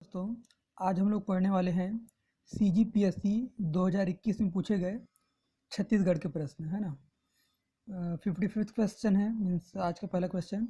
दोस्तों, आज हम लोग पढ़ने वाले हैं CGPSC 2021 में पूछे गए छत्तीसगढ़ के प्रश्न, है ना। 55th क्वेश्चन है, मीन्स आज का पहला क्वेश्चन।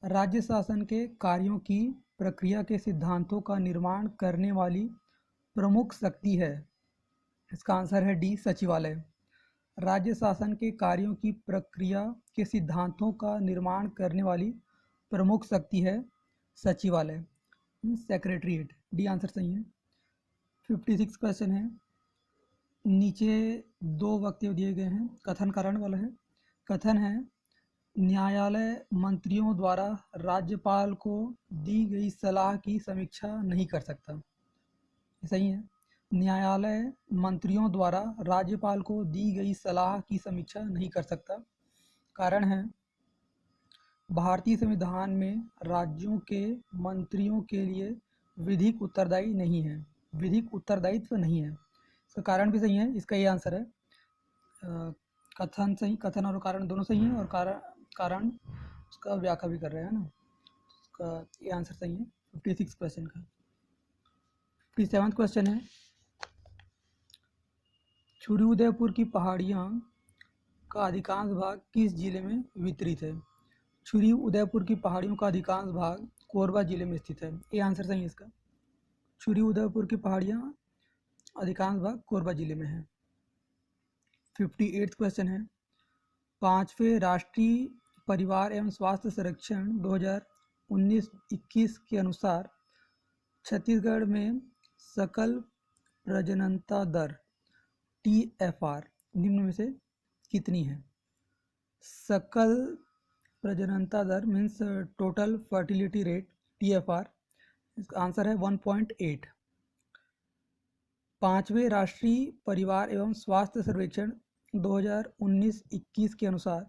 राज्य शासन के कार्यों की प्रक्रिया के सिद्धांतों का निर्माण करने वाली प्रमुख शक्ति है। इसका आंसर है डी, सचिवालय। राज्य शासन के कार्यों की प्रक्रिया के सिद्धांतों का निर्माण करने वाली प्रमुख शक्ति है सचिवालय, सेक्रेटरीट। डी आंसर सही है। 56 क्वेश्चन है, नीचे दो वक्तव्य दिए गए हैं, कथन कारण वाला है। कथन है, न्यायालय मंत्रियों द्वारा राज्यपाल को दी गई सलाह की समीक्षा नहीं कर सकता। सही है, न्यायालय मंत्रियों द्वारा राज्यपाल को दी गई सलाह की समीक्षा नहीं कर सकता। कारण है, भारतीय संविधान में राज्यों के मंत्रियों के लिए विधिक उत्तरदायी नहीं है, विधिक उत्तरदायित्व नहीं है। इसका कारण भी सही है, इसका ये आंसर है। कथन सही, कथन और कारण दोनों सही है, और कारण उसका व्याख्या भी कर रहे हैं ना, उसका ये आंसर सही है 56 क्वेश्चन का। 57 क्वेश्चन है, छुरी उदयपुर की पहाड़ियाँ का अधिकांश भाग किस जिले में वितरित है। छुरी उदयपुर की पहाड़ियों का अधिकांश भाग कोरबा जिले में स्थित है। ये आंसर सही है इसका। छुरी उदयपुर की पहाड़ियाँ अधिकांश भाग कोरबा जिले में है। 58 क्वेश्चन है, 5वें राष्ट्रीय परिवार एवं स्वास्थ्य सर्वेक्षण 2019-21 के अनुसार छत्तीसगढ़ में सकल प्रजननता दर TFR निम्न में से कितनी है। सकल प्रजननता दर means total fertility rate, TFR, इसका आंसर है 1.8। 5वें राष्ट्रीय परिवार एवं स्वास्थ्य सर्वेक्षण 2019-21 के अनुसार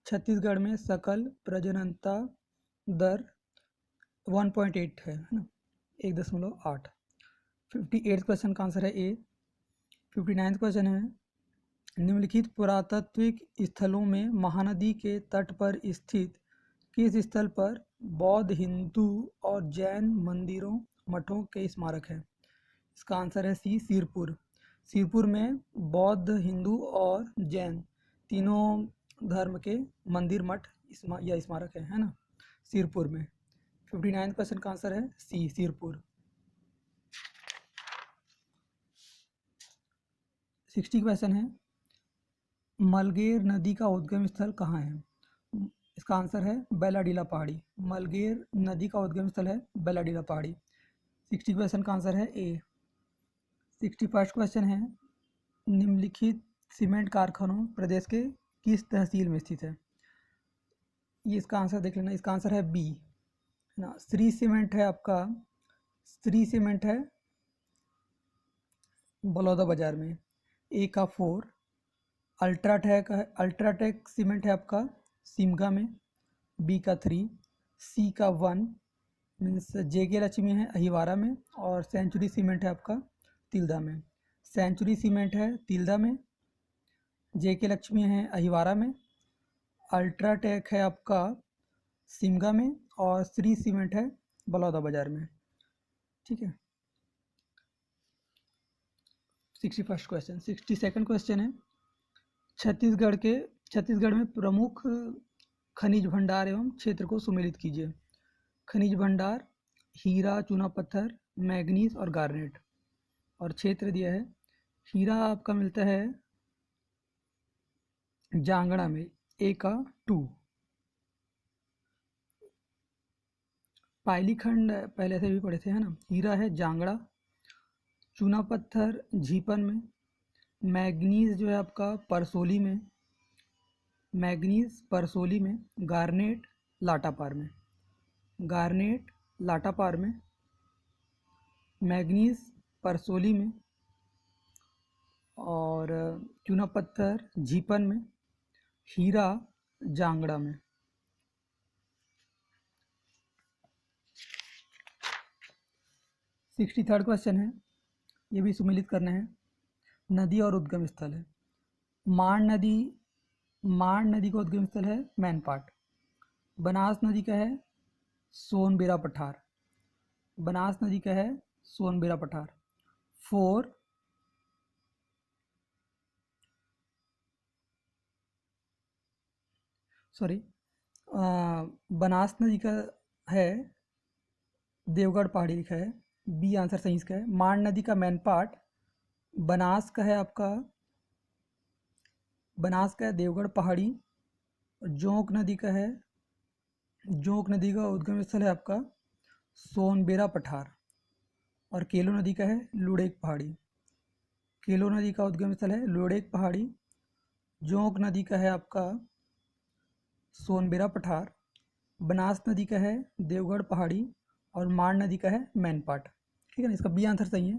छत्तीसगढ़ में सकल प्रजननता दर 1.8 है ना, 1.8। 58 क्वेश्चन का आंसर है ए। 59 क्वेश्चन है, निम्नलिखित पुरातात्विक स्थलों में महानदी के तट पर स्थित किस स्थल पर बौद्ध, हिंदू और जैन मंदिरों, मठों के स्मारक हैं। इसका आंसर है सी, सिरपुर। सिरपुर में बौद्ध, हिंदू और जैन तीनों धर्म के मंदिर, मठ या स्मारक है ना, सिरपुर में। 59 क्वेश्चन का आंसर है सी, सिरपुर। 60 क्वेश्चन है, मलगेर नदी का उद्गम स्थल कहाँ है। इसका आंसर है बेलाडीला पहाड़ी। मलगेर नदी का उद्गम स्थल है बेलाडीला पहाड़ी। 60 क्वेश्चन का आंसर है ए। 61 क्वेश्चन है, निम्नलिखित सीमेंट कारखानों प्रदेश के किस तहसील में स्थित है। ये इसका आंसर देख लेना, इसका आंसर है बी, है ना। श्री सीमेंट है आपका, श्री सीमेंट है बलौदा बाजार में, ए का 4। अल्ट्राटेक सीमेंट है आपका सिमगा में, बी का 3। सी का 1 मीन्स JK लक्ष्मी है अहिवारा में, और सेंचुरी सीमेंट है आपका तिल्दा में। सेंचुरी सीमेंट है तिल्दा में, JK लक्ष्मी है अहिवारा में, अल्ट्राटेक है आपका सिमगा में, और श्री सीमेंट है बलौदा बाजार में। ठीक है। 61 क्वेश्चन। 62 क्वेश्चन है, छत्तीसगढ़ में प्रमुख खनिज भंडार एवं क्षेत्र को सुमेलित कीजिए। खनिज भंडार हीरा, चूना पत्थर, मैग्नीज और गार्नेट। और क्षेत्र दिया है, हीरा आपका मिलता है जांगड़ा में, ए का 2। पायली खंड पहले से भी पढ़े थे, है ना। हीरा है जांगड़ा, चूना पत्थर झीपन में, मैग्नीज जो है आपका परसोली में, मैग्नीज परसोली में, गार्नेट लाटापार में, गार्नेट लाटापार में, मैग्नीज परसोली में, और चूना पत्थर झीपन में, हीरा जांगड़ा में। 63 क्वेश्चन है, ये भी सुमेलित करना है। नदी और उद्गम स्थल है, माण नदी का उद्गम स्थल है मैनपाट। बनास नदी का है सोनबेरा पठार। बनास नदी का है सोनबेरा पठार। 4 सॉरी बनास नदी का है देवगढ़ पहाड़ी लिखा है, बी आंसर सही इसका है। मांड नदी का मेन पार्ट बनास का है आपका, बनास का है देवगढ़ पहाड़ी। और जोंक नदी का है, जोंक नदी का उद्गम स्थल है आपका सोनबेरा पठार। और केलो नदी का है लुड़ेक पहाड़ी। केलो नदी का उद्गम स्थल है लुड़ेक पहाड़ी। जोंक नदी का है आपका सोनबेरा पठार। बनास नदी का है देवगढ़ पहाड़ी। और मांड नदी का है मैन पाट। ठीक है ना, इसका बी आंसर सही है।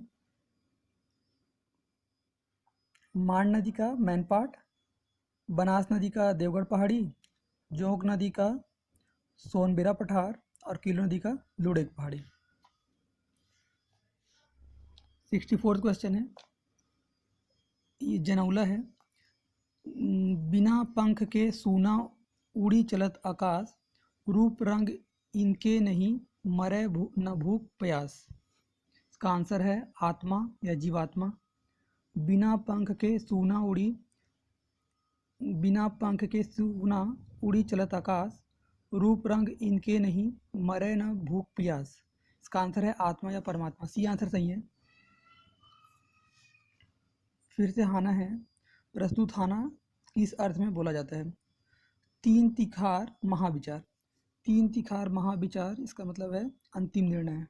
मांड नदी का मैन पाट, बनास नदी का देवगढ़ पहाड़ी, जोंक नदी का सोनबेरा पठार और किलो नदी का लुड़ेक पहाड़ी। 64th क्वेश्चन है, ये जनौला है। बिना पंख के सूना उड़ी चलत आकाश, रूप रंग इनके नहीं मरे न भूख प्यास। इसका आंसर है आत्मा या जीवात्मा। बिना पंख के सूना उड़ी, बिना पंख के सूना उड़ी चलत आकाश, रूप रंग इनके नहीं मरे न भूख प्यास। इसका आंसर है आत्मा या परमात्मा, सी आंसर सही है। फिर से हाना है, प्रस्तुत हाना किस अर्थ में बोला जाता है? तीन तिखार महाविचार। तीन तिखार महाविचार इसका मतलब है अंतिम निर्णय।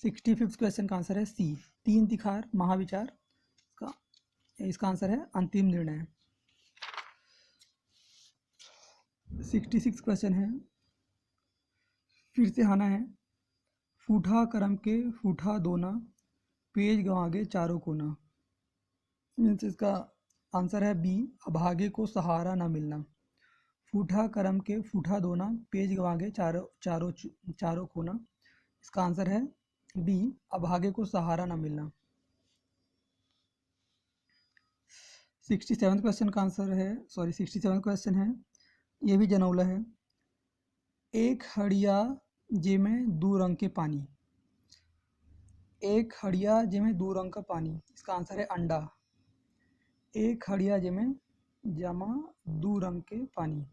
65th क्वेश्चन का आंसर है सी, तीन तिखार महाविचार। इसका आंसर है अंतिम निर्णय। 66 क्वेश्चन है, फिर से हाना है। फूठा करम के फूठा दोना, पेज गंवागे चारों कोना। मीन्स इसका आंसर है बी, अभागे को सहारा ना मिलना। फूठा करम के फूठा दोना, पेज गंवागे चारों कोना। इसका आंसर है बी, अभागे को सहारा ना मिलना। 67th क्वेश्चन का आंसर है, 67th क्वेश्चन है, ये भी जनौला है। एक हड़िया जे में दो रंग के पानी। एक हड़िया जे में दो रंग का पानी, इसका आंसर है अंडा। एक हड़िया जे में जमा दो रंग के पानी,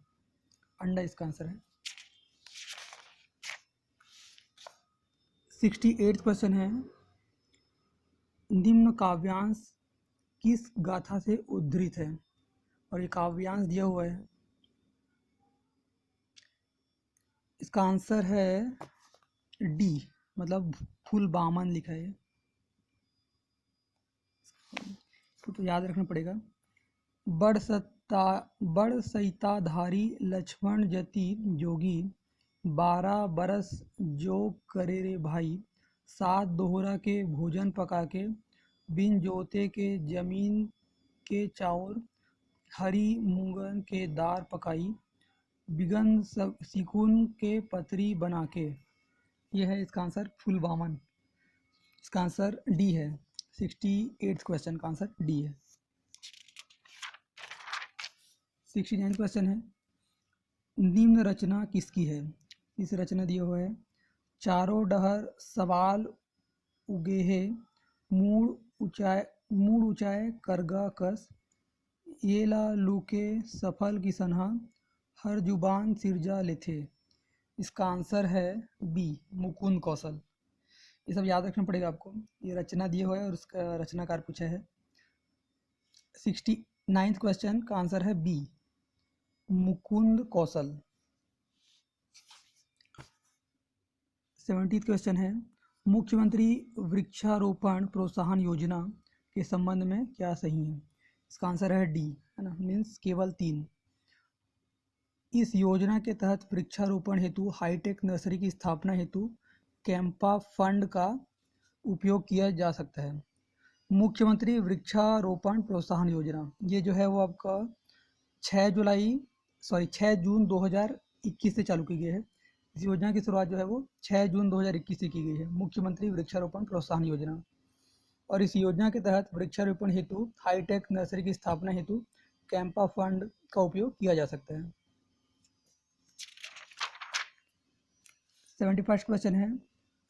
अंडा इसका आंसर है। 68th क्वेश्चन है, निम्न काव्यांश किस गाथा से उद्धृत है? और ये काव्यांश दिया हुआ है, इसका आंसर है डी, मतलब फुलबामन लिखा है, तो याद रखना पड़ेगा। बड़ सैताधारी लक्ष्मण जति जोगी, 12 बरस जो करे रे भाई, 7 दोहरा के भोजन पका के, बिन जोते के जमीन के चाउर, हरी मूंगन के दार पकाई, बिगन सिकुन के पतरी बना के। यह है इसका आंसर फुलबामन। इसका आंसर डी है। 68th क्वेश्चन का आंसर डी है। 69 क्वेश्चन है, निम्न रचना किसकी है? इस रचना दिया हुआ है। चारों डहर सवाल उगेहे, मूड ऊंचाए करगा कस, ये ला लूके सफल की सनहा, हर जुबान सिरजा लेथे। इसका आंसर है बी, मुकुंद कौशल। ये सब याद रखना पड़ेगा आपको। ये रचना दिया हुआ है और उसका रचनाकार पूछा है। 69th क्वेश्चन का आंसर है बी, मुकुंद कौशल। 70th क्वेश्चन है, मुख्यमंत्री वृक्षारोपण प्रोत्साहन योजना के संबंध में क्या सही है? इसका आंसर है डी, है ना, मीन्स केवल 3। इस योजना के तहत वृक्षारोपण हेतु हाईटेक नर्सरी की स्थापना हेतु कैंपा फंड का उपयोग किया जा सकता है। मुख्यमंत्री वृक्षारोपण प्रोत्साहन योजना, ये जो है वो आपका 6 जून 2021 से चालू की गई है। इस योजना की शुरुआत जो है वो 6 जून 2021 से की गई है, मुख्यमंत्री वृक्षारोपण प्रोत्साहन योजना। और इस योजना के तहत वृक्षारोपण हेतु हाईटेक नर्सरी की स्थापना हेतु कैंपा फंड का उपयोग किया जा सकता है। 71st क्वेश्चन है,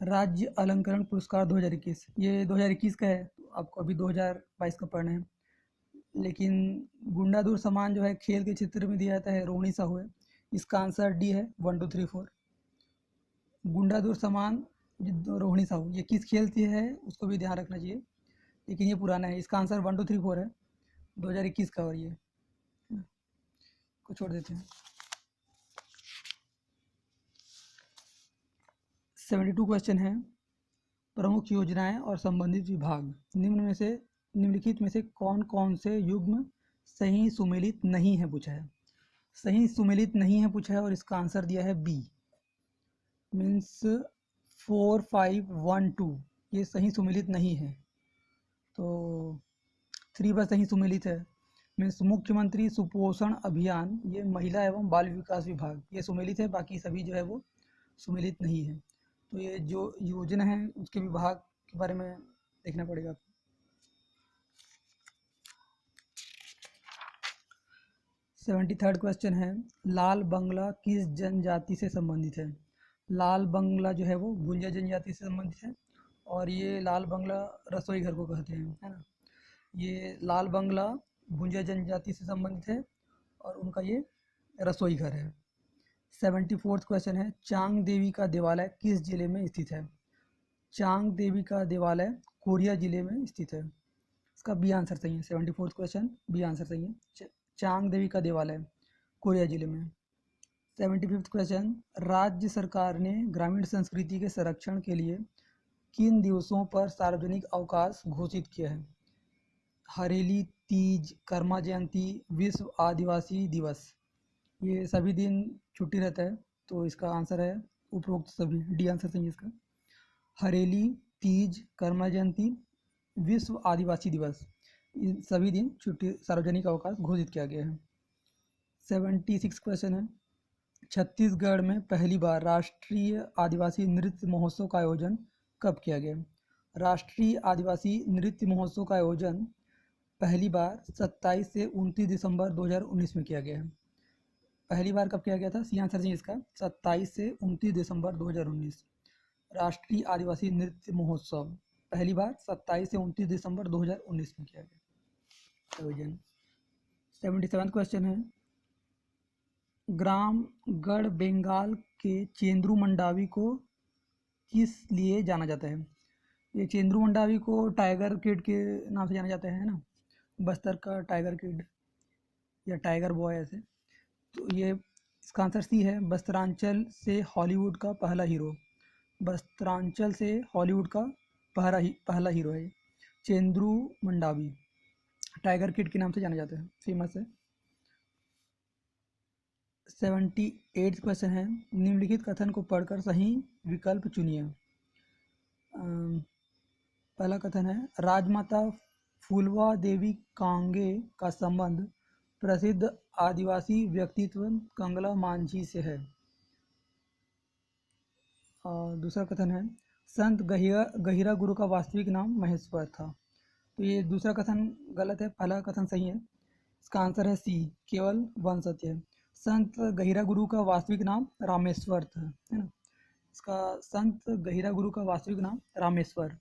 राज्य अलंकरण पुरस्कार 2021, ये 2021 का है, तो आपको अभी 2022 का पढ़ना है। लेकिन गुंडाधुर सामान जो है खेल के क्षेत्र में दिया जाता है, रोहिणी साहू है। इसका आंसर डी है, 1 2 3 4। गुंडाधुर सामान रोहिणी साहू ये किस खेल से है उसको भी ध्यान रखना चाहिए, लेकिन ये पुराना है। इसका आंसर 1 2 3 4 है, 2021 का। और ये को छोड़ देते हैं। 72 क्वेश्चन है, प्रमुख योजनाएं और संबंधित विभाग निम्नलिखित में से कौन कौन से युग्म सही सुमेलित नहीं है पूछा है। सही सुमेलित नहीं है पूछा है और इसका आंसर दिया है बी, मीन्स 4 5 1 2 ये सही सुमेलित नहीं है। तो 3 बार सही सुमेलित है, मीन्स मुख्यमंत्री सुपोषण अभियान ये महिला एवं बाल विकास विभाग ये सुमेलित है, बाकी सभी जो है वो सुमेलित नहीं है। तो ये जो योजना है उसके विभाग के बारे में देखना पड़ेगा आपको। 73rd क्वेश्चन है, लाल बंगला किस जनजाति से संबंधित है। लाल बंगला जो है वो भुंजा जनजाति से संबंधित है, और ये लाल बंगला रसोई घर को कहते हैं, है ना। ये लाल बंगला भुंजा जनजाति से संबंधित है और उनका ये रसोई घर है। 74th क्वेश्चन है, चांग देवी का देवालय किस जिले में स्थित है। चांग देवी का देवालय कोरिया जिले में स्थित है। इसका बी आंसर सही है। 74th क्वेश्चन बी आंसर सही है, चांग देवी का देवालय कोरिया जिले में। 75th क्वेश्चन, राज्य सरकार ने ग्रामीण संस्कृति के संरक्षण के लिए किन दिवसों पर सार्वजनिक अवकाश घोषित किया है। हरेली, तीज, कर्मा जयंती, विश्व आदिवासी दिवस ये सभी दिन छुट्टी रहता है, तो इसका आंसर है उपरोक्त सभी, डी आंसर सही है इसका। हरेली, तीज, कर्मा जयंती, विश्व आदिवासी दिवस इन सभी दिन छुट्टी सार्वजनिक अवकाश घोषित किया गया है। 76 क्वेश्चन है, छत्तीसगढ़ में पहली बार राष्ट्रीय आदिवासी नृत्य महोत्सव का आयोजन कब किया गया। राष्ट्रीय आदिवासी नृत्य महोत्सव का आयोजन पहली बार 27 से 29 दिसंबर 2019 में किया गया है। पहली बार कब किया गया था, सी आंसर जी इसका 27 से 29 दिसंबर 2019। राष्ट्रीय आदिवासी नृत्य महोत्सव पहली बार 27 से 29 दिसंबर 2019 में किया गया आयोजन। 77 क्वेश्चन है, ग्राम गढ़ बेंगाल के चेंद्रू मंडावी को किस लिए जाना जाता है। ये चेंद्रू मंडावी को टाइगर किड के नाम से जाना जाता है ना, बस्तर का टाइगर किड या टाइगर बॉय ऐसे। तो ये इसका आंसर सी है, बस्तरांचल से हॉलीवुड का पहला हीरो। बस्तरांचल से हॉलीवुड का पहला हीरो है चेंद्रू मंडावी, टाइगर किड के नाम से जाना जाता है, फेमस है। 78 क्वेश्चन है, निम्नलिखित कथन को पढ़कर सही विकल्प चुनिए। पहला कथन है, राजमाता फूलवा देवी कांगे का संबंध प्रसिद्ध आदिवासी व्यक्तित्व कंगला मांझी से है। दूसरा कथन है, संत गहिरा गुरु का वास्तविक नाम महेश्वर था। तो ये दूसरा कथन गलत है, पहला कथन सही है। इसका आंसर है सी, केवल वन सत्य है। संत गहिरा गुरु का वास्तविक नाम रामेश्वर था, है ना। इसका संत गहिरा गुरु का वास्तविक नाम रामेश्वर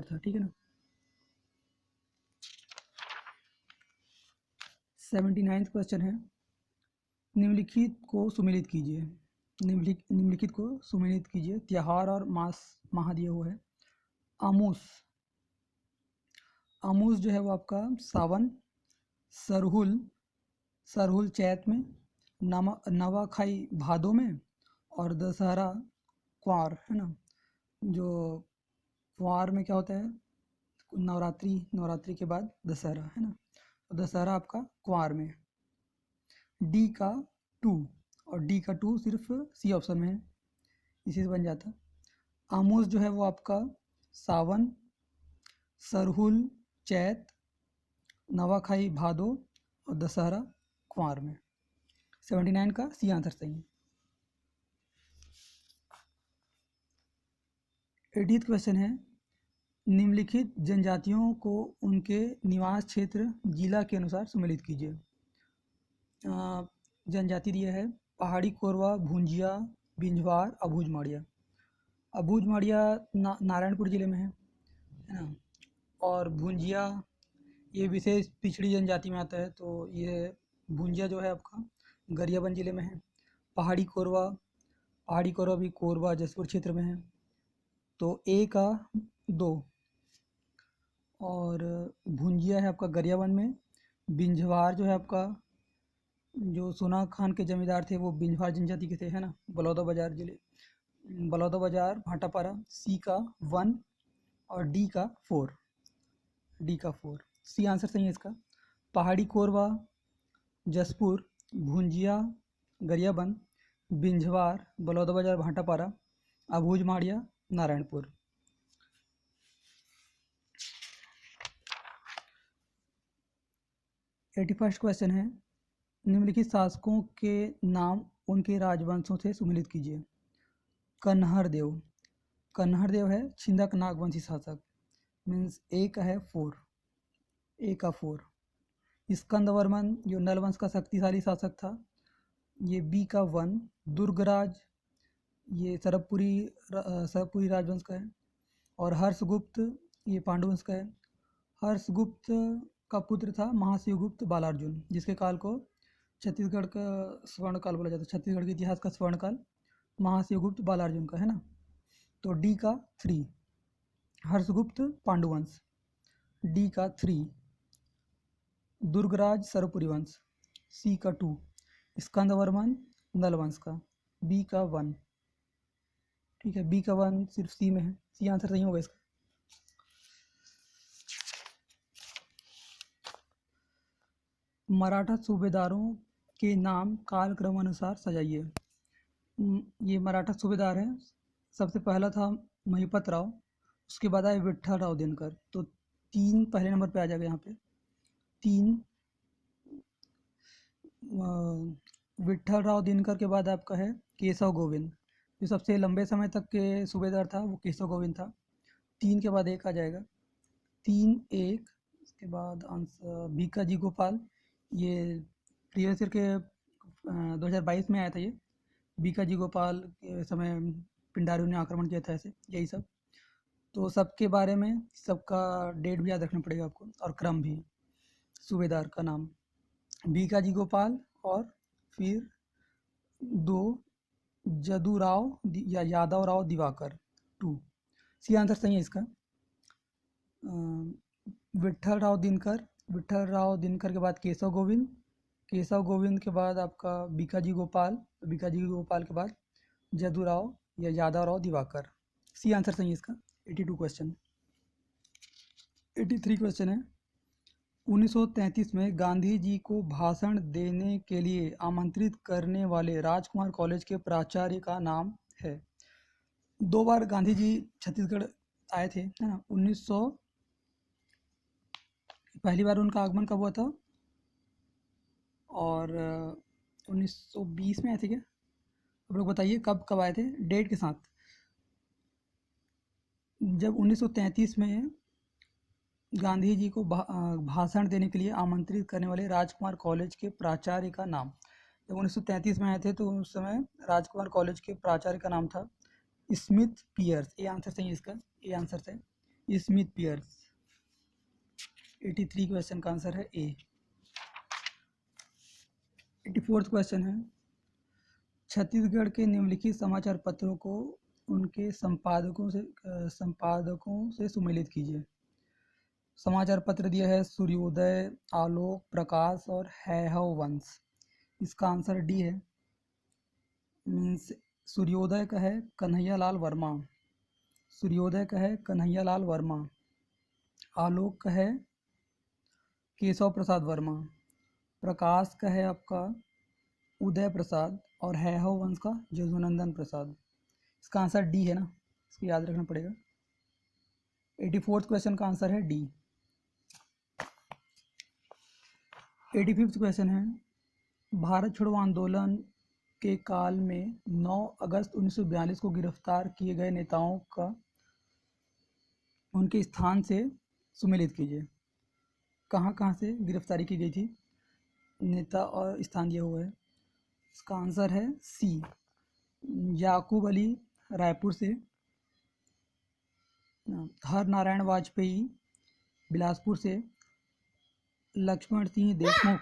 था, ठीक है ना। 79 क्वेश्चन है, निम्नलिखित को सुमेलित कीजिए। निम्नलिखित को सुमेलित कीजिए। त्योहार और माह दिया हुआ है। आमूस जो है वो आपका सावन, सरहुल चैत में, नवाखाई भादों में, और दशहरा क्वार, है ना। जो क्वार में क्या होता है, नवरात्रि के बाद दशहरा, है ना। तो दशहरा आपका क्वार में। डी का 2 और डी का 2 सिर्फ सी ऑप्शन में है, इसी से बन जाता। आमोस जो है वो आपका सावन, सरहुल चैत, नवाखाई भादो और दशहरा क्वार में। 79 का सी आंसर सही है। 80th क्वेश्चन है, निम्नलिखित जनजातियों को उनके निवास क्षेत्र जिला के अनुसार सम्मिलित कीजिए। जनजाति दिया है पहाड़ी कोरवा, भुंजिया, बिंझवार, अबूझ माड़िया। अबूझ माड़िया नारायणपुर ज़िले में है ना। और भुंजिया ये विशेष पिछड़ी जनजाति में आता है, तो ये भुंजिया जो है आपका गरियाबंद ज़िले में है। पहाड़ी कोरवा भी कोरबा जसपुर क्षेत्र में है। तो ए का 2। और भुंजिया है आपका गरियाबंद में। बिंझवार जो है आपका, जो सोना खान के जमींदार थे वो बिंझवार जनजाति के थे, है ना, बलौदाबाजार जिले, बलौदाबाजार भाटापारा। सी का 1 और डी का 4। सी आंसर सही है इसका। पहाड़ी कोरवा, जसपुर, भुंजिया गरियाबंद, बिंझवार बलौदाबाजार भाटापारा, अबूझ माड़िया नारायणपुर। 81st क्वेश्चन है, निम्नलिखित शासकों के नाम उनके राजवंशों से सुमेलित कीजिए। कन्हर देव है छिंदक नागवंशी शासक, मीन्स ए का है 4। स्कंदवर्मन जो नल वंश का शक्तिशाली शासक था, ये बी का 1। दुर्गराज ये सरबपुरी राजवंश का है। और हर्षगुप्त ये पांडुवंश का है। हर्षगुप्त का पुत्र था महाशिवगुप्त बालार्जुन, जिसके काल को छत्तीसगढ़ का स्वर्ण काल बोला जाता है। छत्तीसगढ़ के इतिहास का स्वर्ण काल महाशिवगुप्त बालार्जुन का, है ना। तो डी का 3 हर्षगुप्त पांडुवंश, डी का 3 दुर्गराज सरबपुरी वंश, सी का 2 स्कंदवर्मन नलवंश का, बी का 1। ठीक है, बी का 1 सिर्फ सी में है, सी आंसर सही होगा इसका। मराठा सूबेदारों के नाम कालक्रम अनुसार सजाइए। ये मराठा सूबेदार हैं। सबसे पहला था महिपत राव, उसके बाद आए विट्ठल राव दिनकर। तो 3 पहले नंबर पे आ जाएगा यहाँ पे। 3 विट्ठल राव दिनकर के बाद आपका है केशव गोविंद, जो सबसे लंबे समय तक के सूबेदार था वो केशव गोविंद था। 3 के बाद 1 आ जाएगा, 3 1। उसके बाद आंसर भीकाजी गोपाल, ये प्रीवियस ईयर के 2022 में आया था ये। भीकाजी गोपाल के समय पिंडारियों ने आक्रमण किया था, ऐसे यही सब। तो सबके बारे में सबका डेट भी याद रखना पड़ेगा आपको, और क्रम भी। सूबेदार का नाम भीकाजी गोपाल, और फिर 2 जदूराव या यादव राव दिवाकर, 2। सी आंसर सही है इसका। विट्ठल राव दिनकर के बाद केशव गोविंद के बाद आपका भीकाजी गोपाल के बाद जदूराव या यादव राव दिवाकर। सी आंसर सही है इसका। 82 क्वेश्चन। 83 क्वेश्चन है, 1933 में गांधी जी को भाषण देने के लिए आमंत्रित करने वाले राजकुमार कॉलेज के प्राचार्य का नाम है। 2 बार गांधी जी छत्तीसगढ़ आए थे, है ना। पहली बार उनका आगमन कब हुआ था, और 1920 में आए थे क्या? आप लोग बताइए कब कब आए थे डेट के साथ। जब 1933 में गांधी जी को भाषण देने के लिए आमंत्रित करने वाले राजकुमार कॉलेज के प्राचार्य का नाम, जब 1933 में आए थे तो उस समय राजकुमार कॉलेज के प्राचार्य का नाम था स्मिथ पियर्स। ये आंसर सही है इसका, ये आंसर है स्मिथ पियर्स। 83 क्वेश्चन का आंसर है ए। 84th क्वेश्चन है, छत्तीसगढ़ के निम्नलिखित समाचार पत्रों को उनके संपादकों से सुमेलित कीजिए। समाचार पत्र दिया है सूर्योदय, आलोक, प्रकाश और हैहव वंश। इसका आंसर डी है। मीन्स सूर्योदय का है कन्हैयालाल वर्मा, आलोक का है केशव प्रसाद वर्मा, प्रकाश का है आपका उदय प्रसाद, और हैहव वंश का यदुनंदन प्रसाद। इसका आंसर डी है ना, इसको याद रखना पड़ेगा। 84th क्वेश्चन का आंसर है डी। 85th क्वेश्चन है, भारत छोड़ो आंदोलन के काल में 9 अगस्त 1942 को गिरफ्तार किए गए नेताओं का उनके स्थान से सुमेलित कीजिए। कहाँ कहाँ से गिरफ्तारी की गई थी, नेता और स्थान दिया हुआ है। इसका आंसर है सी, याकूब अली रायपुर से, हर नारायण वाजपेयी बिलासपुर से, लक्ष्मण सिंह देशमुख